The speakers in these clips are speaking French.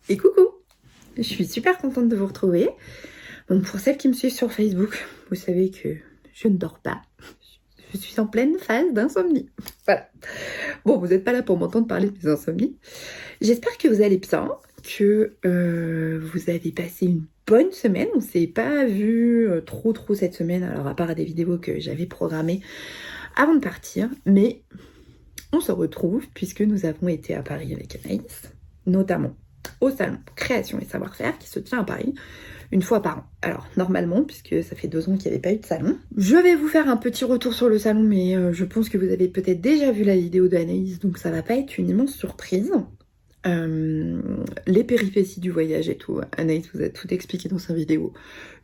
Et coucou! Je suis super contente de vous retrouver. Donc pour celles qui me suivent sur Facebook, vous savez que je ne dors pas. Je suis en pleine phase d'insomnie. Voilà. Bon, vous n'êtes pas là pour m'entendre parler de mes insomnies. J'espère que vous allez bien, que vous avez passé une bonne semaine. On ne s'est pas vu trop cette semaine, alors à part des vidéos que j'avais programmées avant de partir. Mais on se retrouve puisque nous avons été à Paris avec Anaïs, notamment au salon Création et Savoir-Faire qui se tient à Paris une fois par an. Alors normalement, puisque ça fait 2 ans qu'il n'y avait pas eu de salon, je vais vous faire un petit retour sur le salon, mais je pense que vous avez peut-être déjà vu la vidéo d'Anaïs, donc ça va pas être une immense surprise. Les péripéties du voyage et tout, Anaïs vous a tout expliqué dans sa vidéo.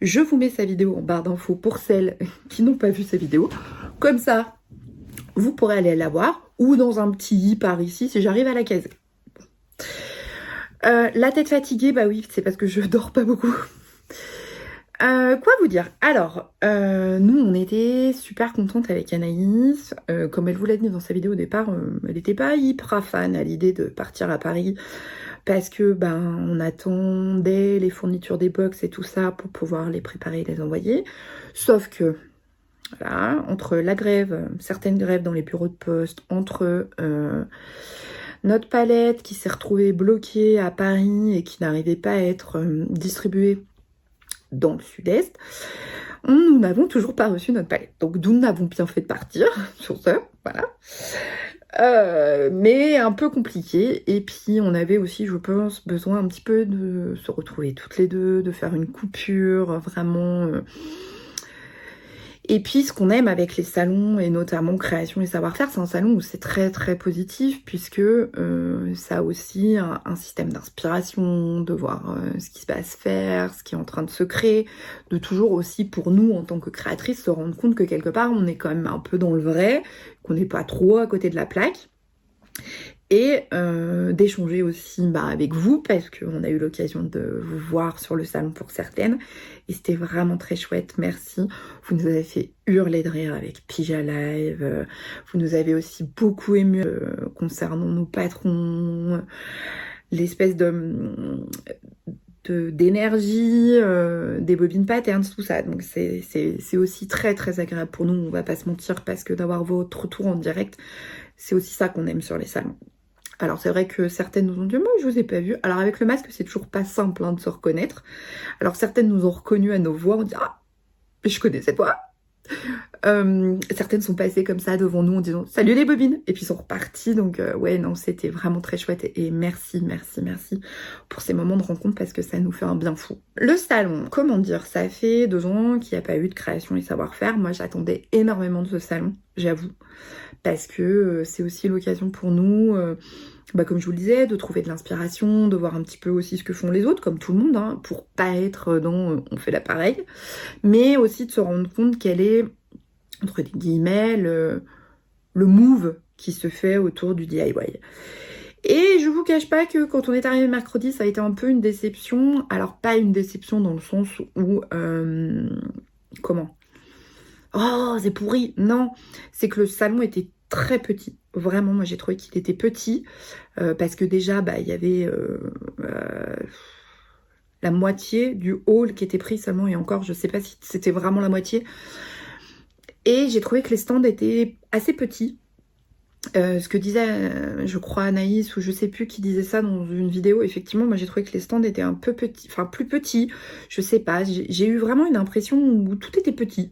Je vous mets sa vidéo en barre d'infos pour celles qui n'ont pas vu sa vidéo. Comme ça, vous pourrez aller la voir, ou dans un petit i par ici si j'arrive à la caser. La tête fatiguée, bah oui, c'est parce que je dors pas beaucoup. Quoi vous dire? Alors, nous, on était super contente avec Anaïs. Comme elle vous l'a dit dans sa vidéo au départ, elle n'était pas hyper fan à l'idée de partir à Paris parce que on attendait les fournitures des box et tout ça pour pouvoir les préparer et les envoyer. Sauf que, voilà, entre la grève, certaines grèves dans les bureaux de poste, entre notre palette qui s'est retrouvée bloquée à Paris et qui n'arrivait pas à être distribuée dans le sud-est, nous n'avons toujours pas reçu notre palette. Donc nous n'avons bien fait de partir sur ce, voilà. Mais un peu compliqué. Et puis on avait aussi, je pense, besoin un petit peu de se retrouver toutes les deux, de faire une coupure, vraiment... Et puis ce qu'on aime avec les salons, et notamment Création et Savoir-Faire, c'est un salon où c'est très positif, puisque ça a aussi un système d'inspiration, de voir ce qui va se faire, ce qui est en train de se créer, de toujours aussi pour nous en tant que créatrices se rendre compte que quelque part on est quand même un peu dans le vrai, qu'on n'est pas trop à côté de la plaque. Et d'échanger aussi avec vous, parce qu'on a eu l'occasion de vous voir sur le salon pour certaines, et c'était vraiment très chouette, merci. Vous nous avez fait hurler de rire avec Pija Live, vous nous avez aussi beaucoup ému concernant nos patrons, l'espèce d'énergie, des bobines patterns, tout ça. Donc c'est aussi très agréable pour nous, on va pas se mentir, parce que d'avoir votre retour en direct, c'est aussi ça qu'on aime sur les salons. Alors c'est vrai que certaines nous ont dit « Moi je vous ai pas vu ». Alors avec le masque c'est toujours pas simple de se reconnaître. Alors certaines nous ont reconnus à nos voix, on dit « Ah, je connais cette voix ». Certaines sont passées comme ça devant nous en disant « Salut les bobines » et puis sont reparties. Donc ouais non, c'était vraiment très chouette et merci pour ces moments de rencontre parce que ça nous fait un bien fou. Le salon, comment dire, ça fait 2 ans qu'il n'y a pas eu de Création et Savoir-Faire. Moi j'attendais énormément de ce salon, j'avoue, parce que c'est aussi l'occasion pour nous, comme je vous le disais, de trouver de l'inspiration, de voir un petit peu aussi ce que font les autres, comme tout le monde, pour pas être dans on fait l'appareil, mais aussi de se rendre compte quel est, entre des guillemets, le move qui se fait autour du DIY. Et je vous cache pas que quand on est arrivé mercredi, ça a été un peu une déception. Alors pas une déception dans le sens où... comment ? Oh, c'est pourri. Non, c'est que le salon était très petit. Vraiment, moi j'ai trouvé qu'il était petit. Parce que déjà, il y avait la moitié du hall qui était pris seulement. Et encore, je sais pas si c'était vraiment la moitié. Et j'ai trouvé que les stands étaient assez petits. Ce que disait, je crois, Anaïs, ou je sais plus qui disait ça dans une vidéo, effectivement, moi j'ai trouvé que les stands étaient un peu petits, enfin plus petits, je sais pas, j'ai eu vraiment une impression où tout était petit.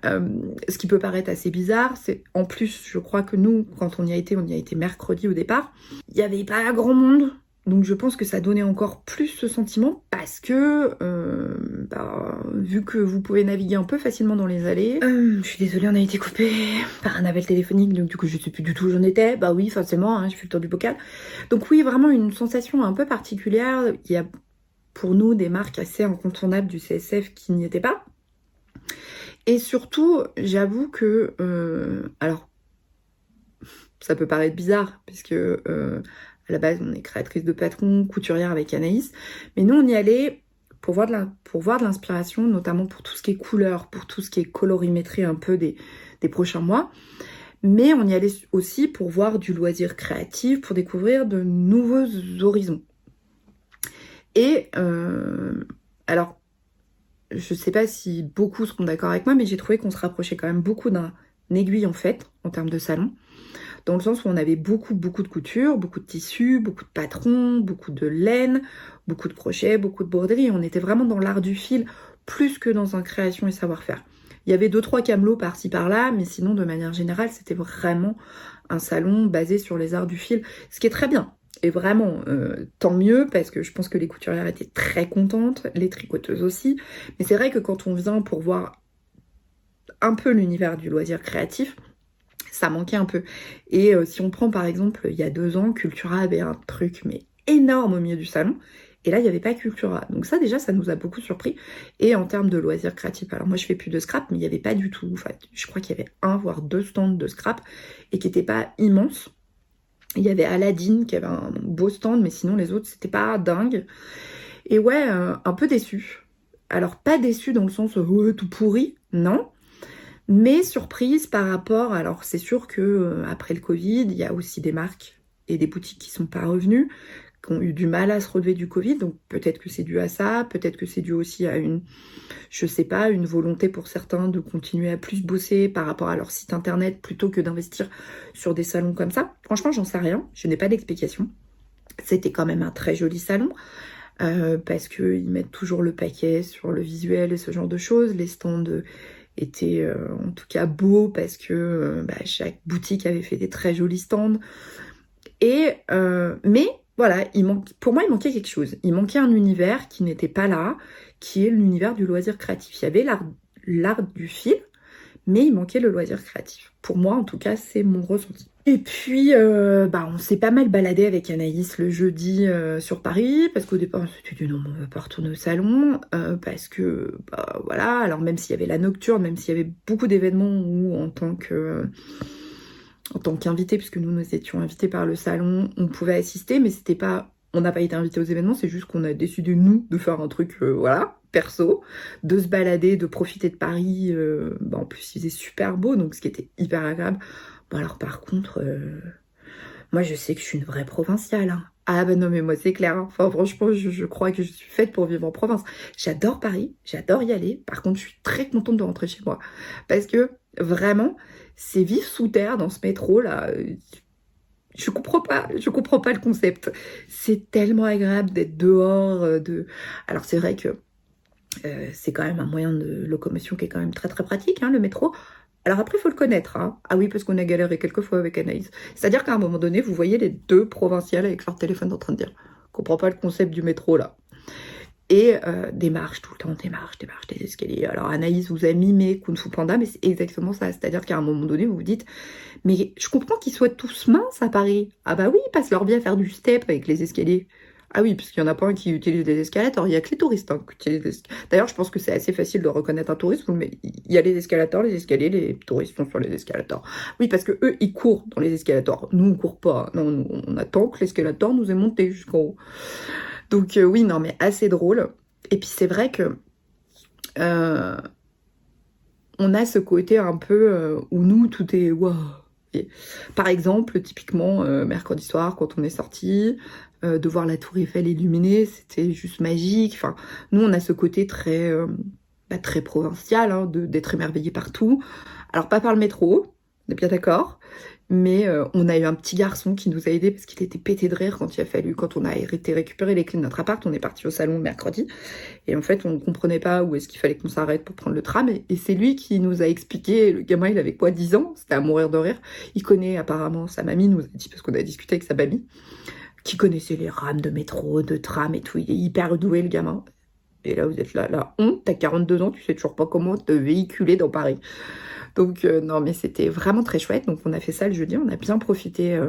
Ce qui peut paraître assez bizarre, c'est en plus, je crois que nous, quand on y a été mercredi au départ, il n'y avait pas grand monde. Donc je pense que ça donnait encore plus ce sentiment parce que, vu que vous pouvez naviguer un peu facilement dans les allées, je suis désolée, on a été coupé par un appel téléphonique, donc du coup je sais plus du tout où j'en étais. Bah oui, forcément, j'ai fait le tour du bocal. Donc oui, vraiment une sensation un peu particulière. Il y a pour nous des marques assez incontournables du CSF qui n'y étaient pas. Et surtout, j'avoue que, alors, ça peut paraître bizarre, puisque à la base, on est créatrice de patrons, couturière avec Anaïs, mais nous, on y allait pour voir de l'inspiration, notamment pour tout ce qui est couleur, pour tout ce qui est colorimétrie un peu des prochains mois, mais on y allait aussi pour voir du loisir créatif, pour découvrir de nouveaux horizons. Et alors, je sais pas si beaucoup seront d'accord avec moi, mais j'ai trouvé qu'on se rapprochait quand même beaucoup d'un aiguille en fait, en termes de salon. Dans le sens où on avait beaucoup de couture, beaucoup de tissus, beaucoup de patrons, beaucoup de laine, beaucoup de crochets, beaucoup de broderie. On était vraiment dans l'art du fil, plus que dans un création et savoir-faire. Il y avait 2-3 camelots par-ci par-là, mais sinon, de manière générale, c'était vraiment un salon basé sur les arts du fil, ce qui est très bien. Et vraiment, tant mieux, parce que je pense que les couturières étaient très contentes, les tricoteuses aussi. Mais c'est vrai que quand on vient pour voir un peu l'univers du loisir créatif, ça manquait un peu. Et si on prend par exemple, il y a 2 ans, Cultura avait un truc mais énorme au milieu du salon. Et là, il n'y avait pas Cultura. Donc ça, déjà, ça nous a beaucoup surpris. Et en termes de loisirs créatifs, alors moi, je fais plus de scrap, mais il n'y avait pas du tout. Enfin, je crois qu'il y avait 1 voire 2 stands de scrap et qui n'étaient pas immenses. Il y avait Aladdin qui avait un beau stand, mais sinon les autres, c'était pas dingue. Et ouais, un peu déçu. Alors, pas déçu dans le sens, ouais, tout pourri, non. Mais surprise par rapport, alors c'est sûr que après le Covid, il y a aussi des marques et des boutiques qui sont pas revenues, qui ont eu du mal à se relever du Covid, donc peut-être que c'est dû à ça, peut-être que c'est dû aussi à je sais pas, une volonté pour certains de continuer à plus bosser par rapport à leur site internet plutôt que d'investir sur des salons comme ça. Franchement, j'en sais rien, je n'ai pas d'explication. C'était quand même un très joli salon. Parce qu'ils mettent toujours le paquet sur le visuel et ce genre de choses. Les stands étaient en tout cas beaux parce que chaque boutique avait fait des très jolis stands. Mais voilà, pour moi il manquait quelque chose. Il manquait un univers qui n'était pas là, qui est l'univers du loisir créatif. Il y avait l'art du fil, mais il manquait le loisir créatif. Pour moi en tout cas, c'est mon ressenti. Et puis, on s'est pas mal baladé avec Anaïs le jeudi sur Paris, parce qu'au départ, on s'était dit non, on va pas retourner au salon, parce que, voilà, alors même s'il y avait la nocturne, même s'il y avait beaucoup d'événements où en tant qu'invité, puisque nous étions invités par le salon, on pouvait assister, mais c'était pas, on n'a pas été invités aux événements, c'est juste qu'on a décidé, nous, de faire un truc, voilà, perso, de se balader, de profiter de Paris, en plus il faisait super beau, donc ce qui était hyper agréable. Bon alors par contre, moi je sais que je suis une vraie provinciale. Hein. Ah ben non mais moi c'est clair. Hein. Enfin franchement je crois que je suis faite pour vivre en province. J'adore Paris, j'adore y aller. Par contre je suis très contente de rentrer chez moi. Parce que vraiment, c'est vivre sous terre dans ce métro là. Je comprends pas le concept. C'est tellement agréable d'être dehors. Alors c'est vrai que c'est quand même un moyen de locomotion qui est quand même très très pratique, hein, le métro. Alors après, il faut le connaître. Hein. Ah oui, parce qu'on a galéré quelques fois avec Anaïs. C'est-à-dire qu'à un moment donné, vous voyez les 2 provinciales avec leur téléphone en train de dire « Je comprends pas le concept du métro, là. » Et des marches, tout le temps, des marches, des escaliers. Alors Anaïs vous a mimé Kung Fu Panda, mais c'est exactement ça. C'est-à-dire qu'à un moment donné, vous vous dites « Mais je comprends qu'ils soient tous minces à Paris. Ah bah oui, ils passent leur vie à faire du step avec les escaliers. » Ah oui, parce qu'il n'y en a pas un qui utilise des escalators, il n'y a que les touristes qui utilisent des escalators. D'ailleurs, je pense que c'est assez facile de reconnaître un touriste, mais il y a les escalators, les escaliers, les touristes sont sur les escalators. Oui, parce que eux, ils courent dans les escalators. Nous, on court pas. Non, nous, on attend que l'escalator nous ait monté jusqu'en haut. Donc oui, non, mais assez drôle. Et puis c'est vrai que on a ce côté un peu où nous, tout est waouh. Par exemple, typiquement, mercredi soir, quand on est sorti, de voir la tour Eiffel illuminée, c'était juste magique. Enfin, nous, on a ce côté très, très provincial, hein, d'être émerveillé partout. Alors, pas par le métro, on est bien d'accord, mais on a eu un petit garçon qui nous a aidés parce qu'il était pété de rire quand on a été récupérer les clés de notre appart. On est parti au salon mercredi et en fait on ne comprenait pas où est-ce qu'il fallait qu'on s'arrête pour prendre le tram et c'est lui qui nous a expliqué. Le gamin il avait quoi, 10 ans, c'était à mourir de rire. Il connaît apparemment, sa mamie nous a dit, parce qu'on a discuté avec sa mamie, qui connaissait les rames de métro, de tram et tout. Il est hyper doué le gamin. Et là vous êtes là, la honte, t'as 42 ans, tu sais toujours pas comment te véhiculer dans Paris. Donc non mais c'était vraiment très chouette. Donc on a fait ça le jeudi, on a bien profité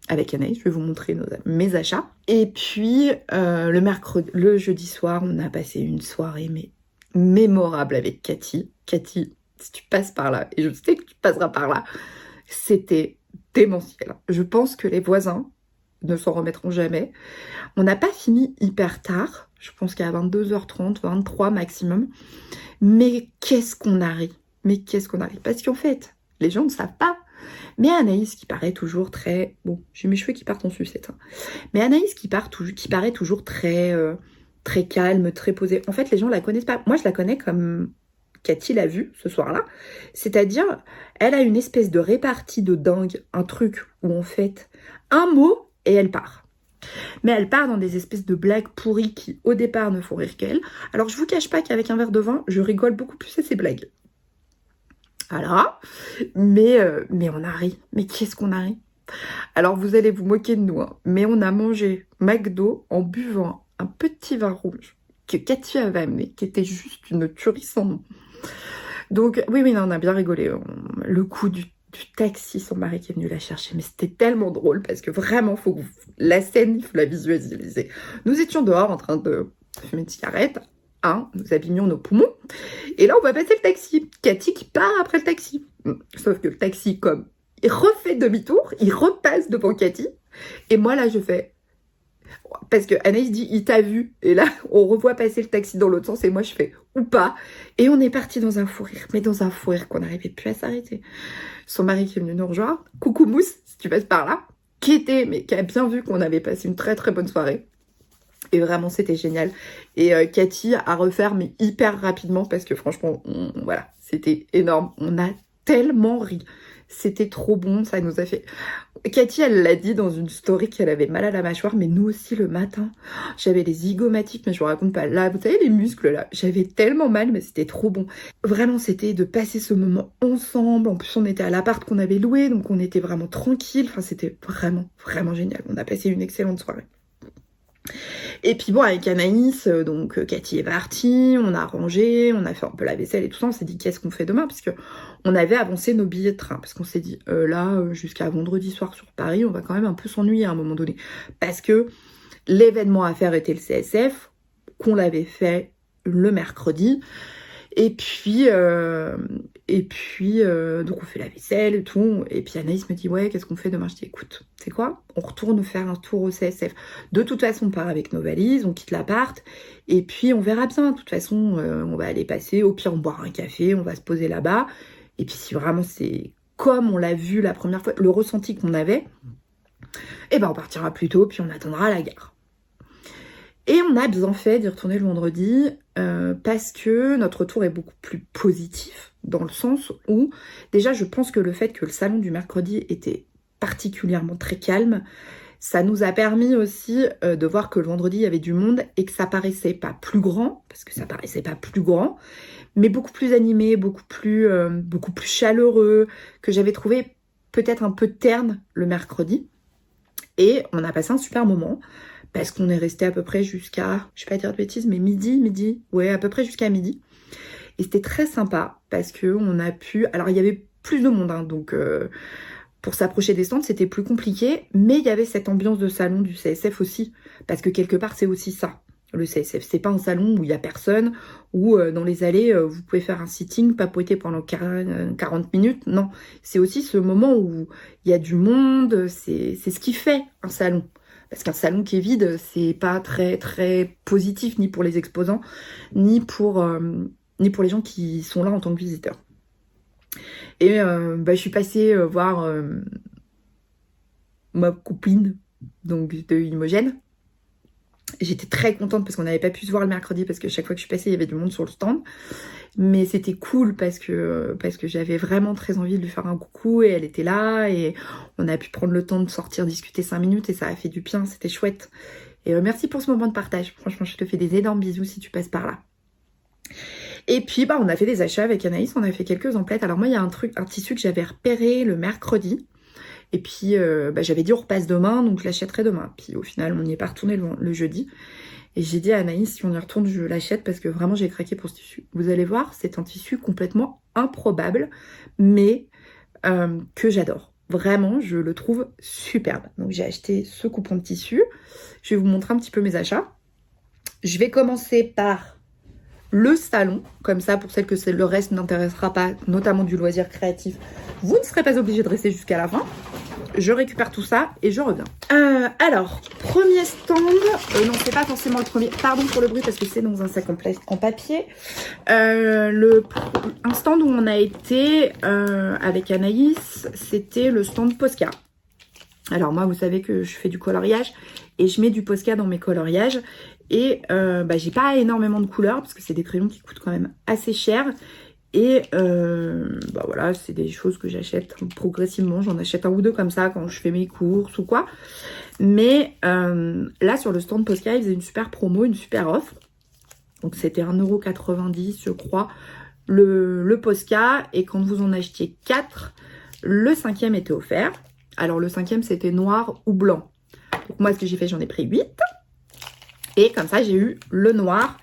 avec Anaïs. Je vais vous montrer mes achats. Et puis le jeudi soir, on a passé une soirée mais mémorable avec Cathy. Cathy, si tu passes par là, et je sais que tu passeras par là, c'était démentiel. Je pense que les voisins ne s'en remettront jamais. On n'a pas fini hyper tard. Je pense qu'à 22h30, 23 maximum. Mais qu'est-ce qu'on a ri. Mais qu'est-ce qu'on arrive. Parce qu'en fait, les gens ne savent pas. Mais Anaïs qui paraît toujours très... Bon, j'ai mes cheveux qui partent en sucette. Hein. Mais Anaïs qui paraît toujours très très calme, très posée. En fait, les gens la connaissent pas. Moi, je la connais comme Cathy l'a vue ce soir-là. C'est-à-dire, elle a une espèce de répartie de dingue, un truc où on fait un mot et elle part. Mais elle part dans des espèces de blagues pourries qui, au départ, ne font rire qu'elle. Alors, je vous cache pas qu'avec un verre de vin, je rigole beaucoup plus à ces blagues. Voilà. Mais on a ri. Mais qu'est-ce qu'on a ri? Alors, vous allez vous moquer de nous, hein, mais on a mangé McDo en buvant un petit vin rouge que Cathy avait amené, qui était juste une tuerie sans nom. Donc, oui, non, on a bien rigolé. Le coup du taxi, son mari qui est venu la chercher, mais c'était tellement drôle parce que vraiment, la scène, il faut la visualiser. Nous étions dehors en train de fumer une cigarette, hein, nous abîmions nos poumons, et là, on va passer le taxi. Cathy qui part après le taxi. Sauf que le taxi, comme il refait demi-tour, il repasse devant Cathy, et moi, là, je fais... Parce que Anaïs dit, il t'a vu. Et là, on revoit passer le taxi dans l'autre sens. Et moi, je fais, ou pas. Et on est parti dans un fou rire. Mais dans un fou rire qu'on n'arrivait plus à s'arrêter. Son mari qui est venu nous rejoindre. Coucou Mousse, si tu passes par là. Qui a bien vu qu'on avait passé une très très bonne soirée. Et vraiment, c'était génial. Et Cathy à refaire, mais hyper rapidement. Parce que franchement, voilà, c'était énorme. On a tellement ri. C'était trop bon, ça nous a fait... Cathy, elle l'a dit dans une story qu'elle avait mal à la mâchoire, mais nous aussi le matin. J'avais les zygomatiques, mais je vous raconte pas. Là, vous savez, les muscles, là, j'avais tellement mal, mais c'était trop bon. Vraiment, c'était de passer ce moment ensemble. En plus, on était à l'appart qu'on avait loué, donc on était vraiment tranquille. Enfin, c'était vraiment, vraiment génial. On a passé une excellente soirée. Et puis bon, avec Anaïs, donc Cathy est partie, on a rangé, on a fait un peu la vaisselle et tout ça, on s'est dit qu'est-ce qu'on fait demain, parce que on avait avancé nos billets de train, parce qu'on s'est dit jusqu'à vendredi soir sur Paris, on va quand même un peu s'ennuyer à un moment donné, parce que l'événement à faire était le CSF, qu'on l'avait fait le mercredi, et puis donc on fait la vaisselle et tout. Et puis Anaïs me dit ouais, qu'est-ce qu'on fait demain? Je dis écoute, c'est quoi? On retourne faire un tour au CSF. De toute façon, on part avec nos valises, on quitte l'appart. Et puis on verra bien. De toute façon, on va aller passer. Au pire, on boira un café, on va se poser là-bas. Et puis si vraiment c'est comme on l'a vu la première fois, le ressenti qu'on avait, eh ben on partira plus tôt, puis on attendra à la gare. Et on a bien fait d'y retourner le vendredi parce que notre retour est beaucoup plus positif dans le sens où déjà je pense que le fait que le salon du mercredi était particulièrement très calme, ça nous a permis aussi de voir que le vendredi il y avait du monde et que ça paraissait pas plus grand, parce que ça paraissait pas plus grand, mais beaucoup plus animé, beaucoup plus chaleureux, que j'avais trouvé peut-être un peu terne le mercredi. Et on a passé un super moment. Parce qu'on est resté à peu près jusqu'à, je vais pas dire de bêtises, mais midi, ouais, à peu près jusqu'à midi. Et c'était très sympa parce que on a pu, alors il y avait plus de monde, hein, donc pour s'approcher des stands c'était plus compliqué, mais il y avait cette ambiance de salon du CSF aussi, parce que quelque part c'est aussi ça. Le CSF, c'est pas un salon où il y a personne, où dans les allées vous pouvez faire un sitting, papoter pendant 40 minutes. Non, c'est aussi ce moment où il y a du monde, c'est ce qui fait un salon. Parce qu'un salon qui est vide, c'est pas très très positif ni pour les exposants, ni pour les gens qui sont là en tant que visiteurs. Et je suis passée voir ma copine, donc de Imogène. J'étais très contente parce qu'on n'avait pas pu se voir le mercredi parce que chaque fois que je suis passée, il y avait du monde sur le stand. Mais c'était cool parce que j'avais vraiment très envie de lui faire un coucou et elle était là et on a pu prendre le temps de sortir discuter 5 minutes et ça a fait du bien, c'était chouette. Et merci pour ce moment de partage. Franchement, je te fais des énormes bisous si tu passes par là. Et puis, on a fait des achats avec Anaïs, on a fait quelques emplettes. Alors moi, il y a un tissu que j'avais repéré le mercredi. Et puis, j'avais dit on repasse demain, donc je l'achèterai demain. Puis au final, on n'y est pas retourné le jeudi. Et j'ai dit à Anaïs, si on y retourne, je l'achète parce que vraiment, j'ai craqué pour ce tissu. Vous allez voir, c'est un tissu complètement improbable, mais que j'adore. Vraiment, je le trouve superbe. Donc j'ai acheté ce coupon de tissu. Je vais vous montrer un petit peu mes achats. Je vais commencer par le salon, comme ça pour celles que le reste n'intéressera pas, notamment du loisir créatif, vous ne serez pas obligé de rester jusqu'à la fin. Je récupère tout ça et je reviens. Alors, premier stand, non c'est pas forcément le premier, pardon pour le bruit parce que c'est dans un sac en papier. Un stand où on a été avec Anaïs, c'était le stand Posca. Alors moi vous savez que je fais du coloriage et je mets du Posca dans mes coloriages. Et j'ai pas énormément de couleurs parce que c'est des crayons qui coûtent quand même assez cher. Et voilà, c'est des choses que j'achète progressivement. J'en achète un ou deux comme ça quand je fais mes courses ou quoi. Mais là, sur le stand Posca, ils faisaient une super promo, une super offre. Donc c'était 1,90 € je crois, le Posca. Et quand vous en achetiez 4, le 5e était offert. Alors le 5e, c'était noir ou blanc. Donc moi, ce que j'ai fait, j'en ai pris 8. Et comme ça, j'ai eu le noir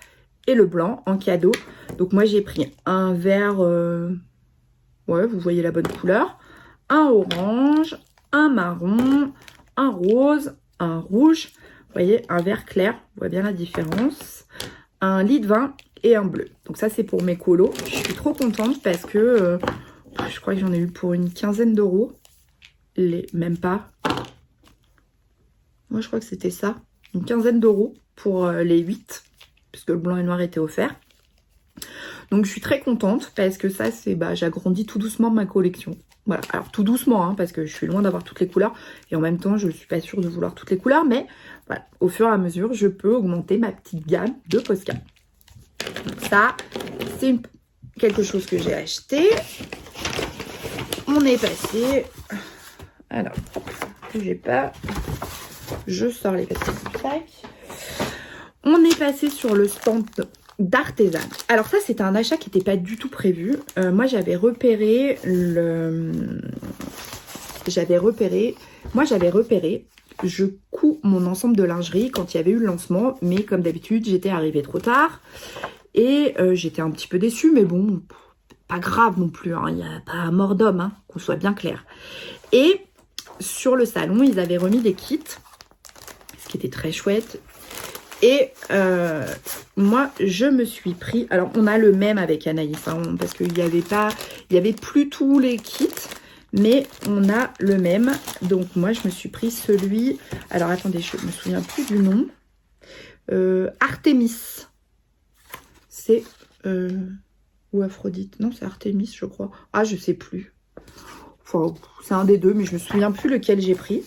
et le blanc en cadeau. Donc moi, j'ai pris un vert, ouais, vous voyez la bonne couleur, un orange, un marron, un rose, un rouge, vous voyez, un vert clair, on voit bien la différence, un lit de vin et un bleu. Donc ça, c'est pour mes colos. Je suis trop contente parce que je crois que j'en ai eu pour une quinzaine d'euros. Même pas. Moi, je crois que c'était ça. Une quinzaine d'euros pour les 8, puisque le blanc et le noir étaient offerts. Donc, je suis très contente parce que ça, c'est j'agrandis tout doucement ma collection. Voilà, alors tout doucement, hein, parce que je suis loin d'avoir toutes les couleurs. Et en même temps, je ne suis pas sûre de vouloir toutes les couleurs. Mais voilà, au fur et à mesure, je peux augmenter ma petite gamme de Posca. Donc ça, c'est quelque chose que j'ai acheté. On est passé... Alors, bougez pas. Je sors les papiers du sac. On est passé sur le stand d'Artisan. Alors ça, c'était un achat qui n'était pas du tout prévu. Moi, j'avais repéré je couds mon ensemble de lingerie quand il y avait eu le lancement. Mais comme d'habitude, j'étais arrivée trop tard. Et j'étais un petit peu déçue. Mais bon, pas grave non plus. Il n'y a pas mort d'homme, hein, qu'on soit bien clair. Et sur le salon, ils avaient remis des kits. Ce qui était très chouette. Et moi, je me suis pris... Alors, on a le même avec Anaïs, hein, parce qu'il y avait plus tous les kits, mais on a le même. Donc, moi, je me suis pris celui... Alors, attendez, je me souviens plus du nom. Artémis. C'est... ou Aphrodite. Non, c'est Artémis, je crois. Ah, je sais plus. Enfin, c'est un des deux, mais je me souviens plus lequel j'ai pris.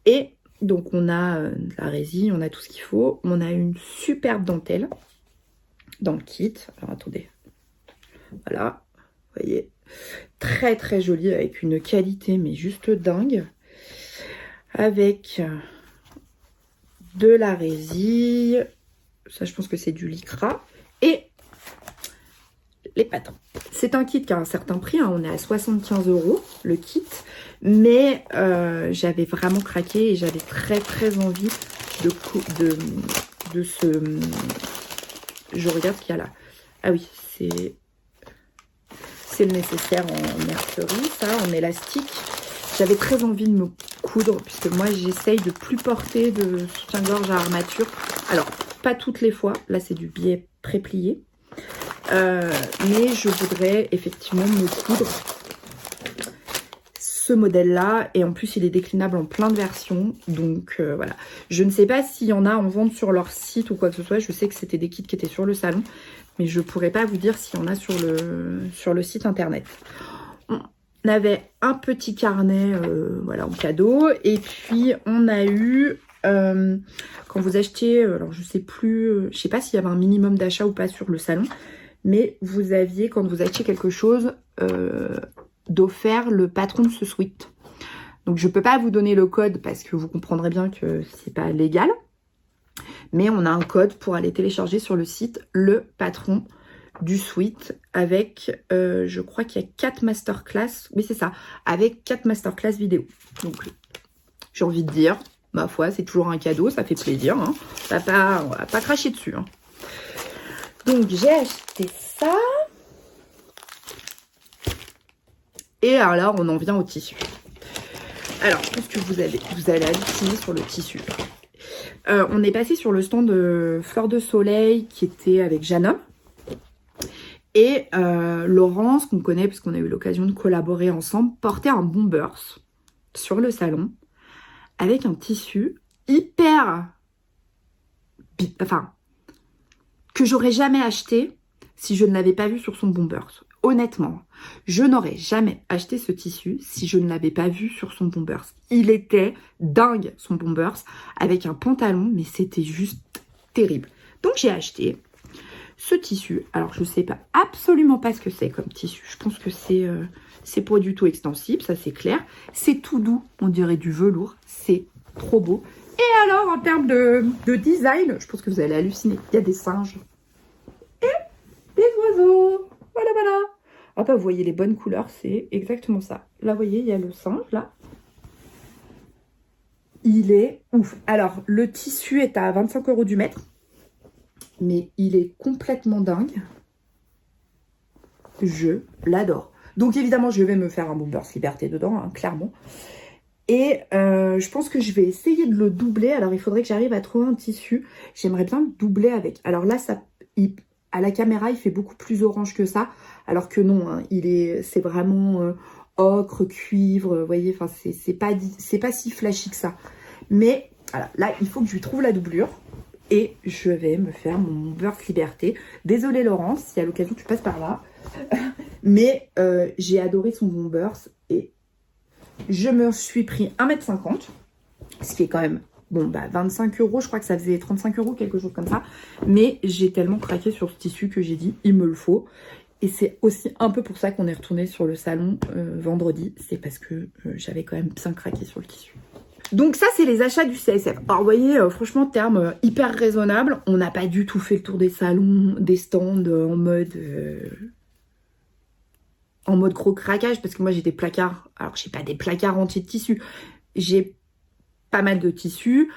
Et... donc, on a de la résille, on a tout ce qu'il faut. On a une superbe dentelle dans le kit. Alors, attendez. Voilà. Vous voyez. Très, très jolie avec une qualité, mais juste dingue. Avec de la résille. Ça, je pense que c'est du lycra. Et les patins. C'est un kit qui a un certain prix. Hein. On est à 75 € le kit. Mais j'avais vraiment craqué et j'avais très très envie de ce... Je regarde ce qu'il y a là. Ah oui, c'est le nécessaire en mercerie, ça, en élastique. J'avais très envie de me coudre puisque moi j'essaye de plus porter de soutien-gorge à armature. Alors, pas toutes les fois. Là, c'est du biais pré-plié. Mais je voudrais effectivement me coudre ce modèle-là. Et en plus, il est déclinable en plein de versions. Donc, voilà. Je ne sais pas s'il y en a en vente sur leur site ou quoi que ce soit. Je sais que c'était des kits qui étaient sur le salon. Mais je ne pourrais pas vous dire s'il y en a sur le site internet. On avait un petit carnet voilà, en cadeau. Et puis, on a eu... quand vous achetiez... alors, je sais plus... je sais pas s'il y avait un minimum d'achat ou pas sur le salon. Mais vous aviez, quand vous achetiez quelque chose, d'offert le patron de ce sweat. Donc, je ne peux pas vous donner le code parce que vous comprendrez bien que c'est pas légal. Mais on a un code pour aller télécharger sur le site le patron du sweat avec, je crois qu'il y a 4 masterclass. Oui, c'est ça. Avec 4 masterclass vidéo. Donc, j'ai envie de dire, ma foi, c'est toujours un cadeau. Ça fait plaisir. Hein. On va pas cracher dessus. Hein. Donc, j'ai acheté ça. Et alors, on en vient au tissu. Alors, qu'est-ce que vous allez halluciner sur le tissu. On est passé sur le stand de Fleur de Soleil qui était avec Jeanne et Laurence, qu'on connaît puisqu'on a eu l'occasion de collaborer ensemble, portait un bombers sur le salon avec un tissu hyper... enfin, que j'aurais jamais acheté si je ne l'avais pas vu sur son bombers. honnêtement, je n'aurais jamais acheté ce tissu si je ne l'avais pas vu sur son Bombers. Il était dingue, son Bombers, avec un pantalon, mais c'était juste terrible. Donc j'ai acheté ce tissu. Alors je sais pas absolument pas ce que c'est comme tissu. Je pense que c'est pas du tout extensible, ça c'est clair. C'est tout doux, on dirait du velours. C'est trop beau. Et alors en termes de design, je pense que vous allez halluciner. Il y a des singes et des oiseaux. Voilà, voilà. Ah bah vous voyez les bonnes couleurs, c'est exactement ça. Là vous voyez, il y a le singe là. Il est ouf. Alors le tissu est à 25 € du mètre. Mais il est complètement dingue. Je l'adore. Donc évidemment, je vais me faire un Bombers Liberté dedans, hein, clairement. Et je pense que je vais essayer de le doubler. Alors il faudrait que j'arrive à trouver un tissu. J'aimerais bien le doubler avec. Alors là, à la caméra, il fait beaucoup plus orange que ça. Alors que non, hein, c'est vraiment ocre, cuivre. Vous voyez, enfin c'est pas si flashy que ça. Mais voilà, là, il faut que je lui trouve la doublure. Et je vais me faire mon Bombers Liberté. Désolée Laurence, si à l'occasion tu passes par là. Mais j'ai adoré son Bombers. Et je me suis pris 1,50 m. Ce qui est quand même, bon, bah 25 €. Je crois que ça faisait 35 €, quelque chose comme ça. Mais j'ai tellement craqué sur ce tissu que j'ai dit, il me le faut. Et c'est aussi un peu pour ça qu'on est retourné sur le salon vendredi. C'est parce que j'avais quand même bien craqué sur le tissu. Donc ça, c'est les achats du CSF. Alors, vous voyez, franchement, terme hyper raisonnable. On n'a pas du tout fait le tour des salons, des stands en mode gros craquage. Parce que moi, j'ai des placards. Alors, j'ai pas des placards entiers de tissus. J'ai pas mal de tissus.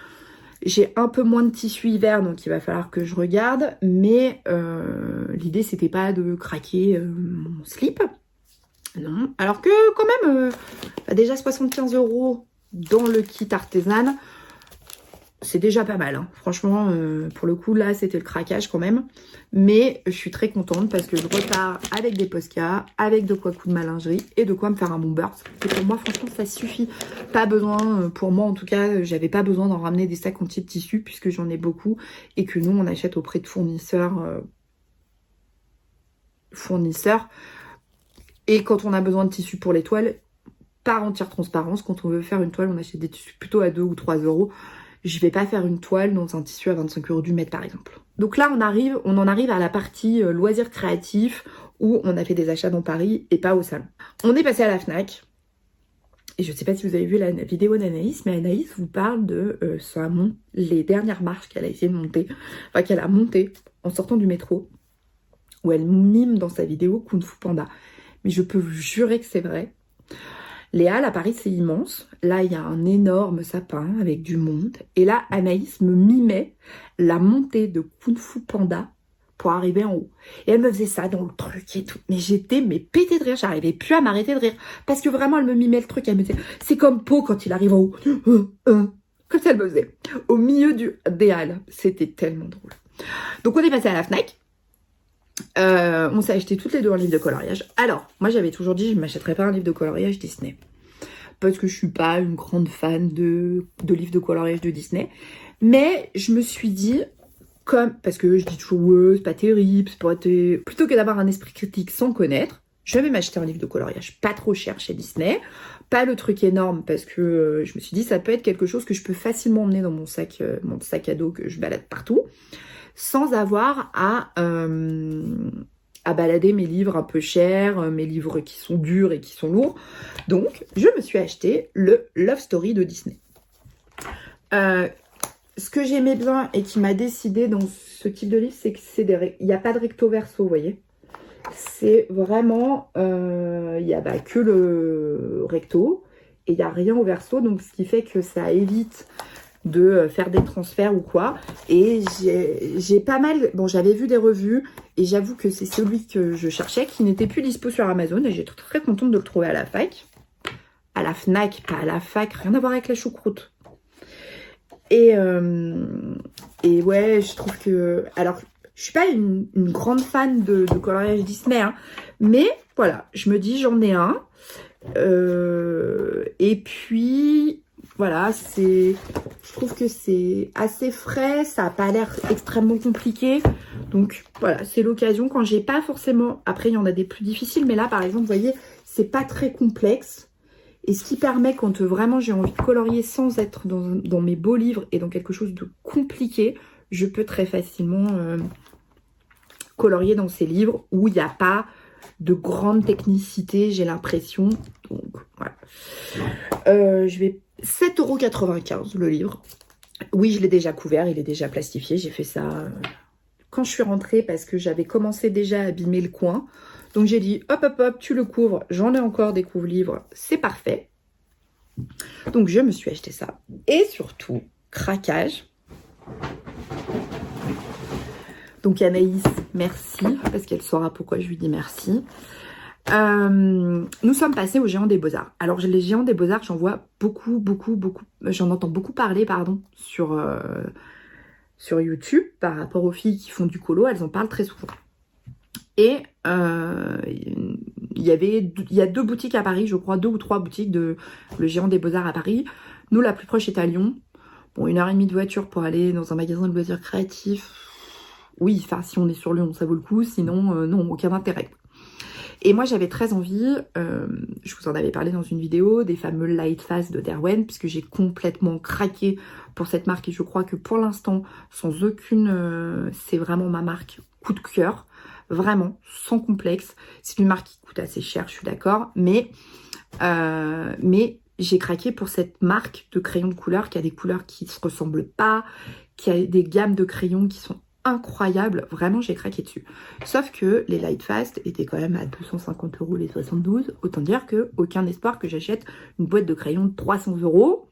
J'ai un peu moins de tissu hiver, donc il va falloir que je regarde. Mais l'idée, c'était pas de craquer mon slip. Non. Alors que, quand même, déjà 75 € dans le kit artisan, c'est déjà pas mal, hein. Franchement, pour le coup, là, c'était le craquage quand même. Mais je suis très contente parce que je repars avec des Posca, avec de quoi coudre ma lingerie et de quoi me faire un Bombers. Et pour moi, franchement, ça suffit. Pas besoin, pour moi en tout cas, j'avais pas besoin d'en ramener des sacs entiers de tissu puisque j'en ai beaucoup et que nous, on achète auprès de fournisseurs. Et quand on a besoin de tissu pour les toiles, par entière transparence, quand on veut faire une toile, on achète des tissus plutôt à 2 ou 3 €. Je vais pas faire une toile dans un tissu à 25 € du mètre par exemple. Donc là, on en arrive à la partie loisirs créatifs où on a fait des achats dans Paris et pas au salon. On est passé à la Fnac. Et je sais pas si vous avez vu la vidéo d'Anaïs, mais Anaïs vous parle de les dernières marches qu'elle a essayé de monter. Enfin, qu'elle a montées en sortant du métro. Où elle mime dans sa vidéo Kung Fu Panda. Mais je peux vous jurer que c'est vrai. Les halles à Paris, c'est immense. Là, il y a un énorme sapin avec du monde. Et là, Anaïs me mimait la montée de Kung Fu Panda pour arriver en haut. Et elle me faisait ça dans le truc et tout. Mais j'étais pétée de rire. J'arrivais plus à m'arrêter de rire. Parce que vraiment, elle me mimait le truc. Elle me disait, c'est comme Po quand il arrive en haut. Comme ça, elle me faisait. Au milieu des halles. C'était tellement drôle. Donc, on est passé à la Fnac. On s'est acheté toutes les deux un livre de coloriage. Alors, moi j'avais toujours dit je ne m'achèterais pas un livre de coloriage Disney. Parce que je suis pas une grande fan de livres de coloriage de Disney. Mais je me suis dit, parce que je dis toujours ouais, c'est pas terrible, c'est pas plutôt que d'avoir un esprit critique sans connaître, je vais m'acheter un livre de coloriage pas trop cher chez Disney. Pas le truc énorme parce que je me suis dit ça peut être quelque chose que je peux facilement emmener dans mon sac à dos que je balade partout. Sans avoir à balader mes livres un peu chers, mes livres qui sont durs et qui sont lourds. Donc, je me suis acheté le Love Story de Disney. Ce que j'aimais bien et qui m'a décidé dans ce type de livre, c'est que il n'y a pas de recto verso, vous voyez. C'est vraiment, il n'y a que le recto et il n'y a rien au verso. Donc, ce qui fait que ça évite de faire des transferts ou quoi. Et j'ai pas mal... Bon, j'avais vu des revues et j'avoue que c'est celui que je cherchais qui n'était plus dispo sur Amazon et j'étais très contente de le trouver à la fac. À la Fnac, pas à la fac, rien à voir avec la choucroute. Et ouais, je trouve que... Alors, je suis pas une grande fan de coloriage Disney, hein, mais voilà, je me dis j'en ai un. Et puis... Voilà, je trouve que c'est assez frais, ça n'a pas l'air extrêmement compliqué. Donc voilà, c'est l'occasion quand j'ai pas forcément... Après, il y en a des plus difficiles, mais là, par exemple, vous voyez, c'est pas très complexe. Et ce qui permet, quand vraiment j'ai envie de colorier sans être dans mes beaux livres et dans quelque chose de compliqué, je peux très facilement colorier dans ces livres où il n'y a pas de grande technicité, j'ai l'impression. Donc voilà. Je vais 7,95 € le livre. Oui, je l'ai déjà couvert, il est déjà plastifié. J'ai fait ça quand je suis rentrée parce que j'avais commencé déjà à abîmer le coin. Donc j'ai dit hop hop hop, tu le couvres. J'en ai encore des couvre-livres, c'est parfait. Donc je me suis acheté ça. Et surtout, craquage. Donc Anaïs, merci, parce qu'elle saura pourquoi je lui dis merci. Nous sommes passés aux Géants des Beaux-Arts. Alors les Géants des Beaux-Arts, j'en vois beaucoup, j'en entends beaucoup parler, pardon, sur YouTube, par rapport aux filles qui font du colo, elles en parlent très souvent. Et il y a 2 boutiques à Paris, je crois, 2 ou 3 boutiques de le Géant des Beaux-Arts à Paris. Nous, la plus proche est à Lyon. Bon, 1h30 de voiture pour aller dans un magasin de loisirs créatifs. Oui, enfin, si on est sur Lyon, ça vaut le coup. Sinon, non, aucun intérêt. Et moi, j'avais très envie, je vous en avais parlé dans une vidéo, des fameux Lightfast de Derwent, puisque j'ai complètement craqué pour cette marque. Et je crois que pour l'instant, sans aucune... c'est vraiment ma marque coup de cœur. Vraiment, sans complexe. C'est une marque qui coûte assez cher, je suis d'accord. Mais j'ai craqué pour cette marque de crayons de couleur qui a des couleurs qui ne se ressemblent pas, qui a des gammes de crayons qui sont incroyables. Vraiment, j'ai craqué dessus. Sauf que les Lightfast étaient quand même à 250 € les 72. Autant dire que aucun espoir que j'achète une boîte de crayons de 300 €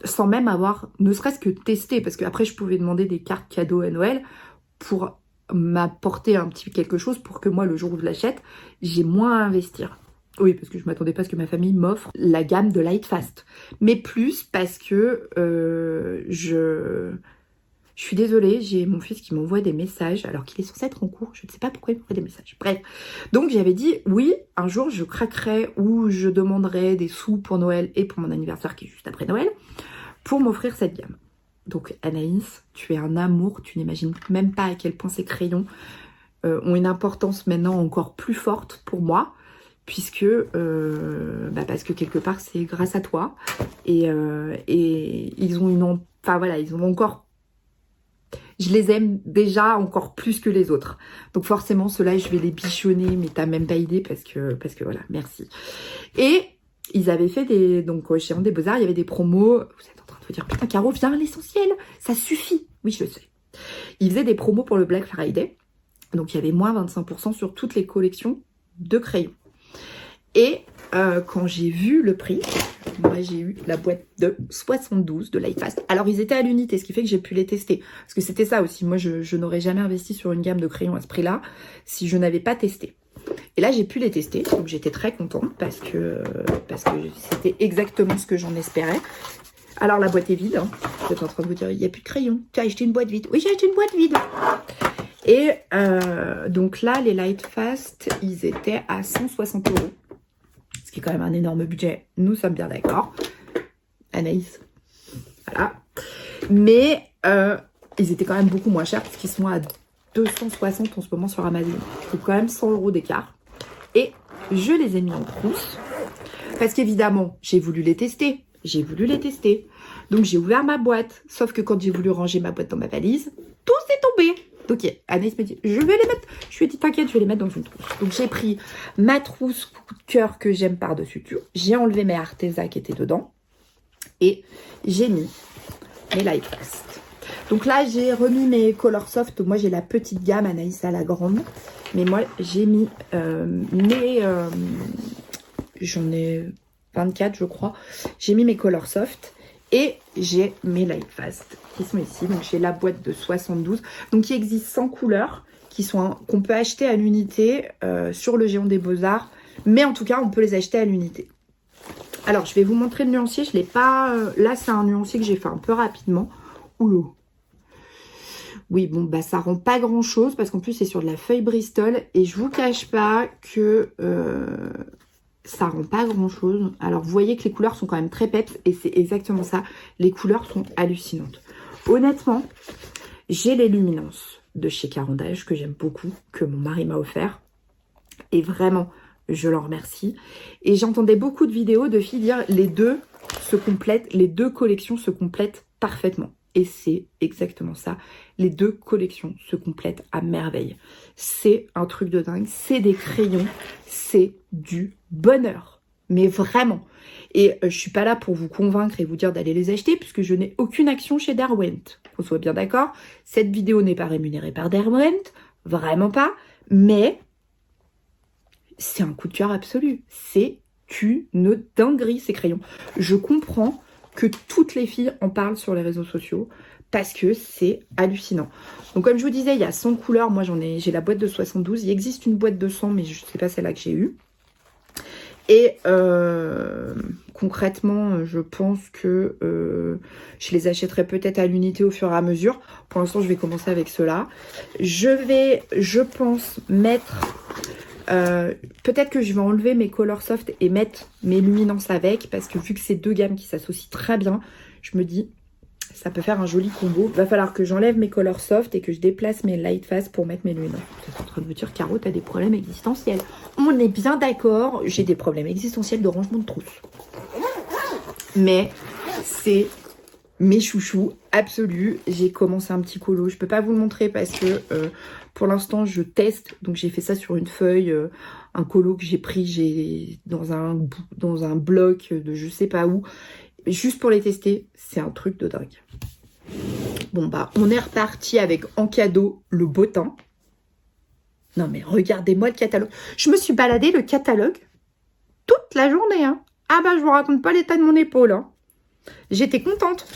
sans même avoir ne serait-ce que testé. Parce qu'après, je pouvais demander des cartes cadeaux à Noël pour m'apporter un petit quelque chose pour que moi, le jour où je l'achète, j'ai moins à investir. Oui, parce que je m'attendais pas à ce que ma famille m'offre la gamme de Lightfast. Mais plus parce que je suis désolée, j'ai mon fils qui m'envoie des messages alors qu'il est censé être en cours. Je ne sais pas pourquoi il m'envoie des messages. Bref, donc j'avais dit oui, un jour je craquerai ou je demanderai des sous pour Noël et pour mon anniversaire qui est juste après Noël pour m'offrir cette gamme. Donc Anaïs, tu es un amour, tu n'imagines même pas à quel point ces crayons ont une importance maintenant encore plus forte pour moi, puisque parce que quelque part c'est grâce à toi et ils ont ils ont encore, je les aime déjà encore plus que les autres. Donc forcément ceux-là je vais les bichonner, mais t'as même pas idée parce que voilà, merci. Et ils avaient fait donc au Géant des Beaux-Arts, il y avait des promos. Vous êtes en train de vous dire, putain Caro, viens à l'essentiel, ça suffit. Oui, je le sais. Ils faisaient des promos pour le Black Friday. Donc il y avait moins 25% sur toutes les collections de crayons. Et quand j'ai vu le prix, moi j'ai eu la boîte de 72 de Lightfast. Alors ils étaient à l'unité, ce qui fait que j'ai pu les tester. Parce que c'était ça aussi, moi je n'aurais jamais investi sur une gamme de crayons à ce prix-là si je n'avais pas testé. Et là j'ai pu les tester, donc j'étais très contente parce que c'était exactement ce que j'en espérais. Alors la boîte est vide, hein. Vous êtes en train de vous dire, il n'y a plus de crayons, tu as acheté une boîte vide. Oui, j'ai acheté une boîte vide. Et donc là, les Lightfast, ils étaient à 160 €. Ce qui est quand même un énorme budget, nous sommes bien d'accord. Anaïs, voilà. Mais ils étaient quand même beaucoup moins chers puisqu'ils sont à 260 en ce moment sur Amazon. Donc quand même 100 € d'écart. Et je les ai mis en trousse parce qu'évidemment, j'ai voulu les tester. Donc j'ai ouvert ma boîte. Sauf que quand j'ai voulu ranger ma boîte dans ma valise, tout s'est tombé. Donc Anaïs me dit, je vais les mettre. Je lui ai dit, t'inquiète, je vais les mettre dans une trousse. Donc j'ai pris ma trousse coup de cœur que j'aime par-dessus tout. J'ai enlevé mes Arteza qui étaient dedans. Et j'ai mis mes Lightfast. Donc là, j'ai remis mes Color Soft. Moi, j'ai la petite gamme, Anaïs a la grande. Mais moi, j'ai mis j'en ai 24, je crois. J'ai mis mes Color Soft. Et j'ai mes Lightfast qui sont ici. Donc j'ai la boîte de 72. Donc il existe 100 couleurs qu'on peut acheter à l'unité sur le Géant des Beaux-Arts. Mais en tout cas, on peut les acheter à l'unité. Alors, je vais vous montrer le nuancier. Je l'ai pas... là, c'est un nuancier que j'ai fait un peu rapidement. Oula. Oui, bon, bah ça rend pas grand-chose parce qu'en plus, c'est sur de la feuille Bristol. Et je vous cache pas que... ça rend pas grand chose. Alors vous voyez que les couleurs sont quand même très peps et c'est exactement ça. Les couleurs sont hallucinantes. Honnêtement, j'ai les luminances de chez Carantage que j'aime beaucoup, que mon mari m'a offert. Et vraiment, je l'en remercie. Et j'entendais beaucoup de vidéos de filles dire les deux se complètent, les deux collections se complètent parfaitement. Et c'est exactement ça. Les deux collections se complètent à merveille. C'est un truc de dingue. C'est des crayons. C'est du bonheur. Mais vraiment. Et je suis pas là pour vous convaincre et vous dire d'aller les acheter puisque je n'ai aucune action chez Derwent. Qu'on soit bien d'accord. Cette vidéo n'est pas rémunérée par Derwent. Vraiment pas. Mais c'est un coup de cœur absolu. C'est une dinguerie ces crayons. Je comprends que toutes les filles en parlent sur les réseaux sociaux parce que c'est hallucinant. Donc comme je vous disais, il y a 100 couleurs. Moi j'ai la boîte de 72. Il existe une boîte de 100 mais je ne sais pas celle-là que j'ai eue. Et concrètement, je pense que je les achèterai peut-être à l'unité au fur et à mesure. Pour l'instant, je vais commencer avec ceux-là. Je vais, je pense, mettre... peut-être que je vais enlever mes Color Soft et mettre mes luminances avec parce que vu que c'est deux gammes qui s'associent très bien, je me dis ça peut faire un joli combo. Va falloir que j'enlève mes Color Soft et que je déplace mes Light Fast pour mettre mes luminances. Vous êtes en train de me dire Caro, t'as des problèmes existentiels. On est bien d'accord, j'ai des problèmes existentiels de rangement de trousse. Mais c'est mes chouchous absolus. J'ai commencé un petit colo, je peux pas vous le montrer parce que pour l'instant je teste, donc j'ai fait ça sur une feuille, un colo que j'ai pris dans un bloc de je sais pas où, juste pour les tester. C'est un truc de dingue. Bon bah on est reparti avec en cadeau le bottin. Non mais regardez-moi le catalogue. Je me suis baladé le catalogue toute la journée hein. Ah bah je vous raconte pas l'état de mon épaule hein. J'étais contente.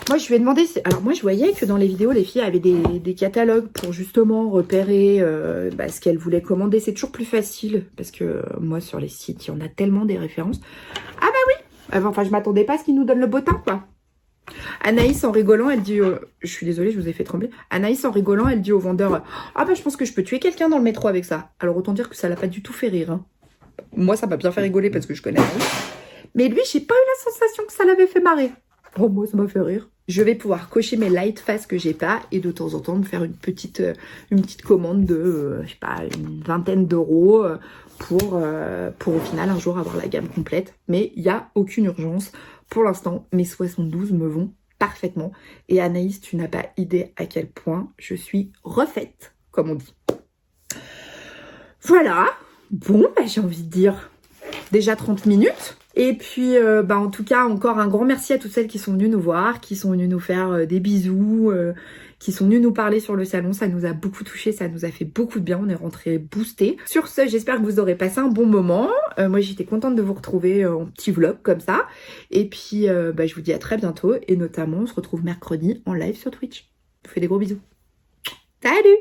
Moi, je lui ai demandé... Alors, moi, je voyais que dans les vidéos, les filles avaient des catalogues pour justement repérer ce qu'elles voulaient commander. C'est toujours plus facile parce que moi, sur les sites, il y en a tellement des références. Ah bah oui. Enfin, je m'attendais pas à ce qu'ils nous donnent le bottin, quoi. Anaïs, en rigolant, elle dit... je suis désolée, je vous ai fait trembler. Anaïs, en rigolant, elle dit au vendeur... Ah bah, je pense que je peux tuer quelqu'un dans le métro avec ça. Alors, autant dire que ça l'a pas du tout fait rire. Hein. Moi, ça m'a bien fait rigoler parce que je connais Anaïs. Mais lui, j'ai pas eu la sensation que ça l'avait fait marrer. Oh, moi, ça m'a fait rire. Je vais pouvoir cocher mes light fast que j'ai pas et de temps en temps me faire une petite commande de, je sais pas, une vingtaine d'euros pour au final un jour avoir la gamme complète. Mais il n'y a aucune urgence. Pour l'instant, mes 72 me vont parfaitement. Et Anaïs, tu n'as pas idée à quel point je suis refaite, comme on dit. Voilà. Bon, bah, j'ai envie de dire déjà 30 minutes. Et puis, en tout cas, encore un grand merci à toutes celles qui sont venues nous voir, qui sont venues nous faire des bisous, qui sont venues nous parler sur le salon. Ça nous a beaucoup touché, ça nous a fait beaucoup de bien. On est rentrés boostés. Sur ce, j'espère que vous aurez passé un bon moment. Moi, j'étais contente de vous retrouver en petit vlog comme ça. Et puis, je vous dis à très bientôt. Et notamment, on se retrouve mercredi en live sur Twitch. Je vous fais des gros bisous. Salut!